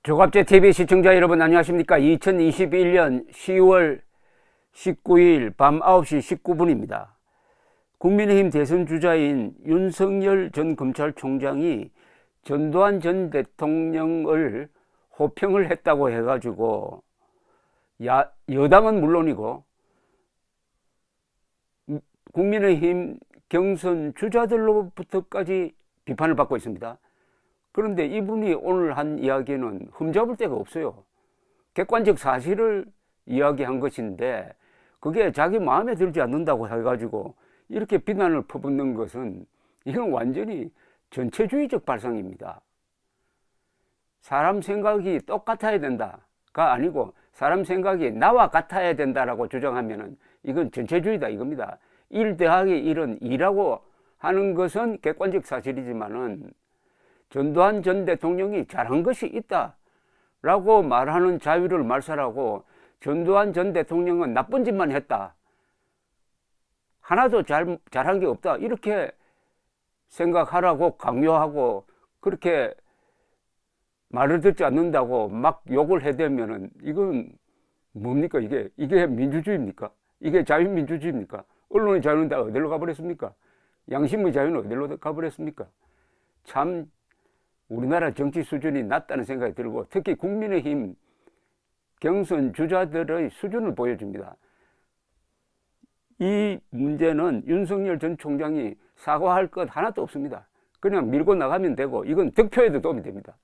조갑제 TV 시청자 여러분 안녕하십니까? 2021년 10월 19일 밤 9시 19분입니다. 국민의힘 대선 주자인 윤석열 전 검찰총장이 전두환 전 대통령을 호평을 했다고 해가지고 여당은 물론이고 국민의힘 경선 주자들로부터까지 비판을 받고 있습니다. 그런데 이분이 오늘 한 이야기는 흠잡을 데가 없어요. 객관적 사실을 이야기한 것인데 그게 자기 마음에 들지 않는다고 해가지고 이렇게 비난을 퍼붓는 것은 이건 완전히 전체주의적 발상입니다. 사람 생각이 똑같아야 된다가 아니고 사람 생각이 나와 같아야 된다라고 주장하면은 이건 전체주의다 이겁니다. 1 더하기 1은 2라고 하는 것은 객관적 사실이지만은 전두환 전 대통령이 잘한 것이 있다라고 말하는 자유를 말살하고 전두환 전 대통령은 나쁜 짓만 했다. 하나도 잘한 게 없다. 이렇게 생각하라고 강요하고 그렇게 말을 듣지 않는다고 막 욕을 해대면은 이건 뭡니까? 이게 민주주의입니까? 이게 자유민주주의입니까? 언론의 자유는 다 어디로 가버렸습니까? 양심의 자유는 어디로 가버렸습니까? 참 우리나라 정치 수준이 낮다는 생각이 들고 특히 국민의힘 경선 주자들의 수준을 보여줍니다. 이 문제는 윤석열 전 총장이 사과할 것 하나도 없습니다. 그냥 밀고 나가면 되고 이건 득표에도 도움이 됩니다.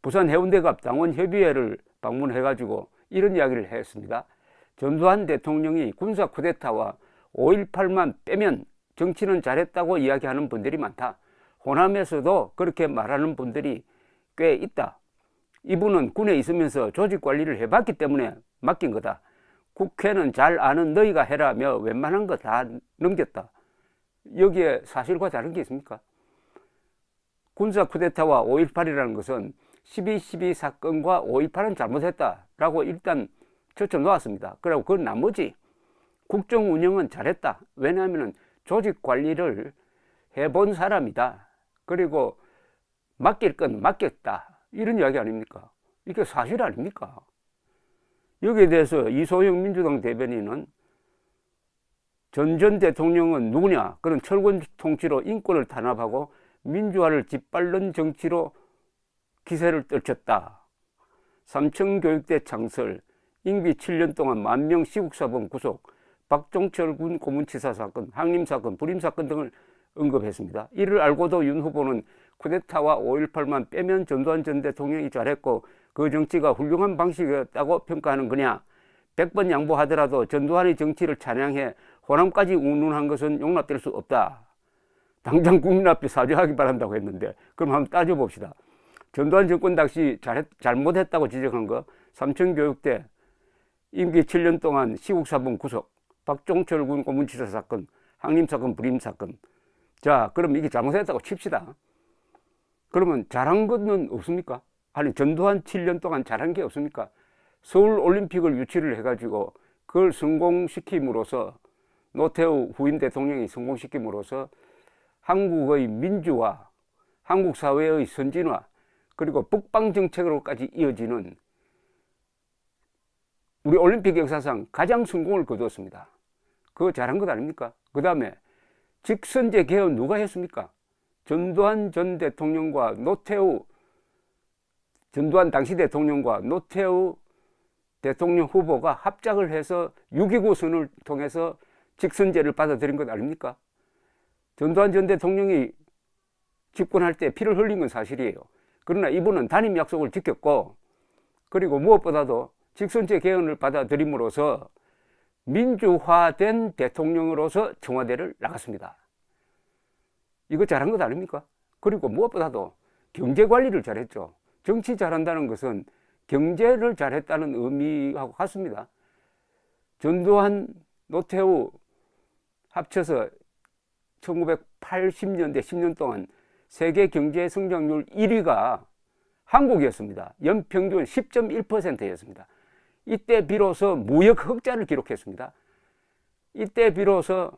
부산 해운대갑 당원협의회를 방문해가지고 이런 이야기를 했습니다. 전두환 대통령이 군사 쿠데타와 5.18만 빼면 정치는 잘했다고 이야기하는 분들이 많다. 호남에서도 그렇게 말하는 분들이 꽤 있다. 이분은 군에 있으면서 조직 관리를 해봤기 때문에 맡긴 거다. 국회는 잘 아는 너희가 해라며 웬만한 거 다 넘겼다. 여기에 사실과 다른 게 있습니까? 군사 쿠데타와 5.18이라는 것은 12.12 사건과 5.18은 잘못했다라고 일단 젖혀 놓았습니다. 그리고 그 나머지 국정 운영은 잘했다. 왜냐하면 조직 관리를 해본 사람이다. 그리고 맡길 건 맡겼다. 이런 이야기 아닙니까? 이게 사실 아닙니까? 여기에 대해서 이소영 민주당 대변인은 전 대통령은 누구냐? 그런 철권 통치로 인권을 탄압하고 민주화를 짓밟는 정치로 기세를 떨쳤다. 삼청교육대 창설, 임기 7년 동안 10,000명 시국사범 구속, 박종철 군 고문치사 사건, 항림 사건, 불임 사건 등을 언급했습니다. 이를 알고도 윤 후보는 쿠데타와 5.18만 빼면 전두환 전 대통령이 잘했고 그 정치가 훌륭한 방식이었다고 평가하는 거냐? 100번 양보하더라도 전두환의 정치를 찬양해 호남까지 운운한 것은 용납될 수 없다. 당장 국민 앞에 사죄하기 바란다고 했는데 그럼 한번 따져봅시다. 전두환 정권 당시 잘못했다고 지적한 거 삼청교육대 임기 7년 동안 시국사범 구속, 박종철 군 고문치사 사건, 항림 사건, 불임 사건. 자, 그럼 이게 잘못했다고 칩시다. 그러면 잘한 것은 없습니까? 아니, 전두환 7년 동안 잘한 게 없습니까? 서울 올림픽을 유치를 해가지고 그걸 성공시킴으로써 노태우 후임 대통령이 성공시킴으로써 한국의 민주화, 한국 사회의 선진화, 그리고 북방 정책으로까지 이어지는 우리 올림픽 역사상 가장 성공을 거두었습니다. 그거 잘한 것 아닙니까? 그 다음에 직선제 개헌 누가 했습니까? 전두환 전 대통령과 전두환 당시 대통령과 노태우 대통령 후보가 합작을 해서 6.29 선을 통해서 직선제를 받아들인 것 아닙니까? 전두환 전 대통령이 집권할 때 피를 흘린 건 사실이에요. 그러나 이분은 단임 약속을 지켰고 그리고 무엇보다도 직선제 개헌을 받아들임으로써 민주화된 대통령으로서 청와대를 나갔습니다. 이거 잘한 것 아닙니까? 그리고 무엇보다도 경제관리를 잘했죠. 정치 잘한다는 것은 경제를 잘했다는 의미하고 같습니다. 전두환, 노태우 합쳐서 1980년대 10년 동안 세계 경제 성장률 1위가 한국이었습니다. 연평균 10.1%였습니다. 이때 비로소 무역 흑자를 기록했습니다. 이때 비로소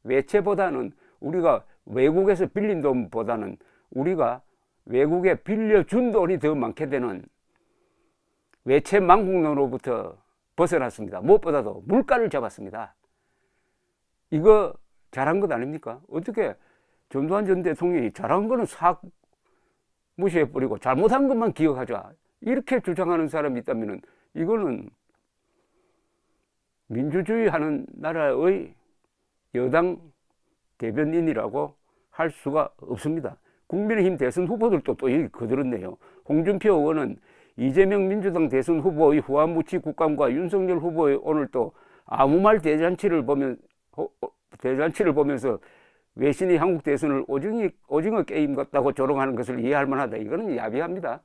외채보다는 우리가 외국에서 빌린 돈보다는 우리가 외국에 빌려준 돈이 더 많게 되는 외채 망국론으로부터 벗어났습니다. 무엇보다도 물가를 잡았습니다. 이거 잘한 것 아닙니까? 어떻게 전두환 전 대통령이 잘한 거는 싹 무시해버리고 잘못한 것만 기억하자, 이렇게 주장하는 사람이 있다면 이거는 민주주의 하는 나라의 여당 대변인이라고 할 수가 없습니다. 국민의힘 대선 후보들도 또 여기 거들었네요. 홍준표 의원은 이재명 민주당 대선 후보의 후한무치 국감과 윤석열 후보의 오늘 또 아무 말 대잔치를 보면서 외신이 한국 대선을 오징어 게임 같다고 조롱하는 것을 이해할 만하다. 이거는 야비합니다.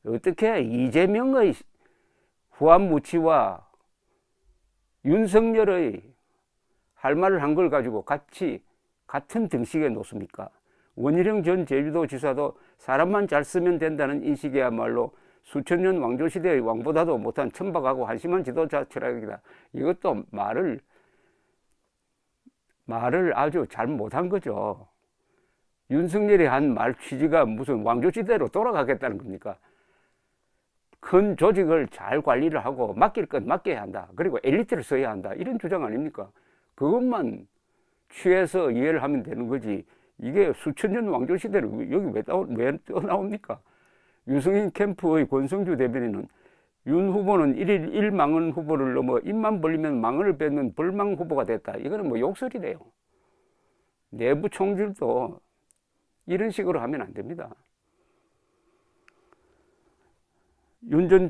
어떻게 이재명의 후한무치와 윤석열의 할 말을 한 걸 가지고 같은 등식에 놓습니까? 원희룡 전 제주도지사도 사람만 잘 쓰면 된다는 인식이야말로 수천 년 왕조시대의 왕보다도 못한 천박하고 한심한 지도자 철학이다. 이것도 말을 아주 잘 못한 거죠. 윤석열이 한 말 취지가 무슨 왕조시대로 돌아가겠다는 겁니까? 큰 조직을 잘 관리를 하고 맡길 건 맡겨야 한다. 그리고 엘리트를 써야 한다. 이런 주장 아닙니까? 그것만 취해서 이해를 하면 되는 거지. 이게 수천 년 왕조시대를 여기 왜 또 나옵니까? 유승인 캠프의 권성주 대변인은 윤 후보는 1일 1망언 후보를 넘어 입만 벌리면 망언을 뱉는 벌망 후보가 됐다. 이거는 뭐 욕설이래요. 내부 총질도 이런 식으로 하면 안 됩니다. 윤 전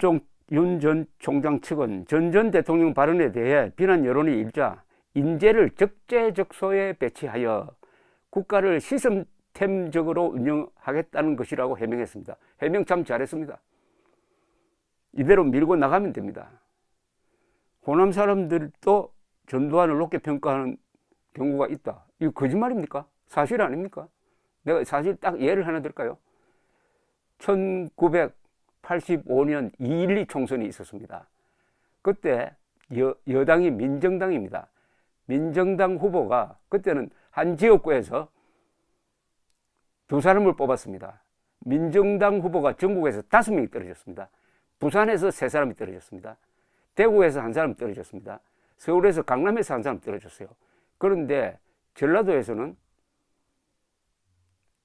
총장 측은 전 대통령 발언에 대해 비난 여론이 일자 인재를 적재적소에 배치하여 국가를 시스템적으로 운영하겠다는 것이라고 해명했습니다. 해명 참 잘했습니다. 이대로 밀고 나가면 됩니다. 호남 사람들도 전두환을 높게 평가하는 경우가 있다. 이거 거짓말입니까? 사실 아닙니까? 내가 사실 딱 예를 하나 들까요? 1985년 2.12 총선이 있었습니다. 그때 여당이 민정당입니다. 민정당 후보가 그때는 한 지역구에서 두 사람을 뽑았습니다. 민정당 후보가 전국에서 5명이 떨어졌습니다. 부산에서 3사람이 떨어졌습니다. 대구에서 1사람 떨어졌습니다. 서울에서 강남에서 1사람 떨어졌어요. 그런데 전라도에서는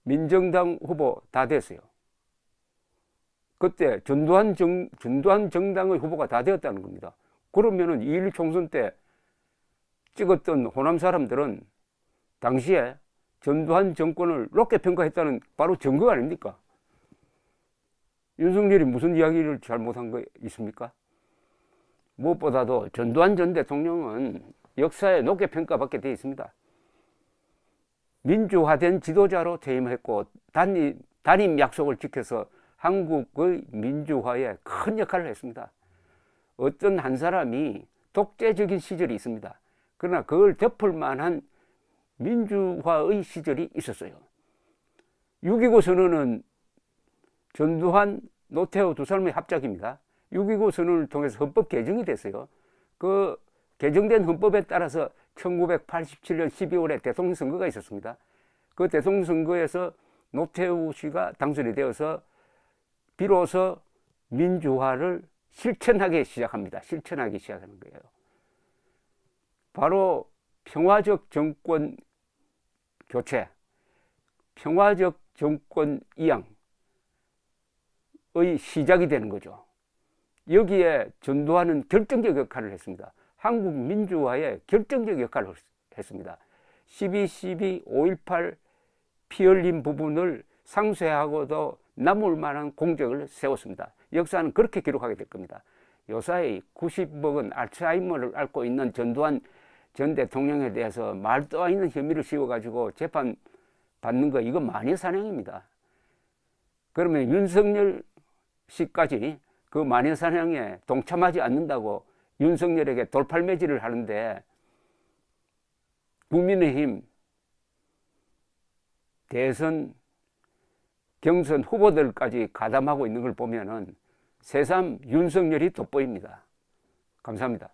민정당 후보 다 됐어요. 그때 전두환 정당의 후보가 다 되었다는 겁니다. 그러면은 2.12 총선 때 찍었던 호남 사람들은 당시에 전두환 정권을 높게 평가했다는 바로 증거 아닙니까? 윤석열이 무슨 이야기를 잘못한 거 있습니까? 무엇보다도 전두환 전 대통령은 역사에 높게 평가받게 되어 있습니다. 민주화된 지도자로 퇴임했고 단임 약속을 지켜서 한국의 민주화에 큰 역할을 했습니다. 어떤 한 사람이 독재적인 시절이 있습니다. 그러나 그걸 덮을 만한 민주화의 시절이 있었어요. 6.29 선언은 전두환, 노태우 두 사람의 합작입니다. 6.29 선언을 통해서 헌법 개정이 됐어요. 그 개정된 헌법에 따라서 1987년 12월에 대통령 선거가 있었습니다. 그 대통령 선거에서 노태우 씨가 당선이 되어서 비로소 민주화를 실천하기 시작합니다. 실천하기 시작하는 거예요. 바로 평화적 정권 교체, 평화적 정권 이양의 시작이 되는 거죠. 여기에 전두환은 결정적 역할을 했습니다. 한국 민주화에 결정적 역할을 했습니다. 12.12, 5.18 피 흘린 부분을 상쇄하고도 남을 만한 공적을 세웠습니다. 역사는 그렇게 기록하게 될 겁니다. 요사이 90먹은 알츠하이머를 앓고 있는 전두환 전 대통령에 대해서 말도 안 있는 혐의를 씌워가지고 재판 받는 거, 이거 마녀사냥입니다. 그러면 윤석열 씨까지 그 마녀사냥에 동참하지 않는다고 윤석열에게 돌팔매질을 하는데 국민의힘 대선 경선 후보들까지 가담하고 있는 걸 보면은 새삼 윤석열이 돋보입니다. 감사합니다.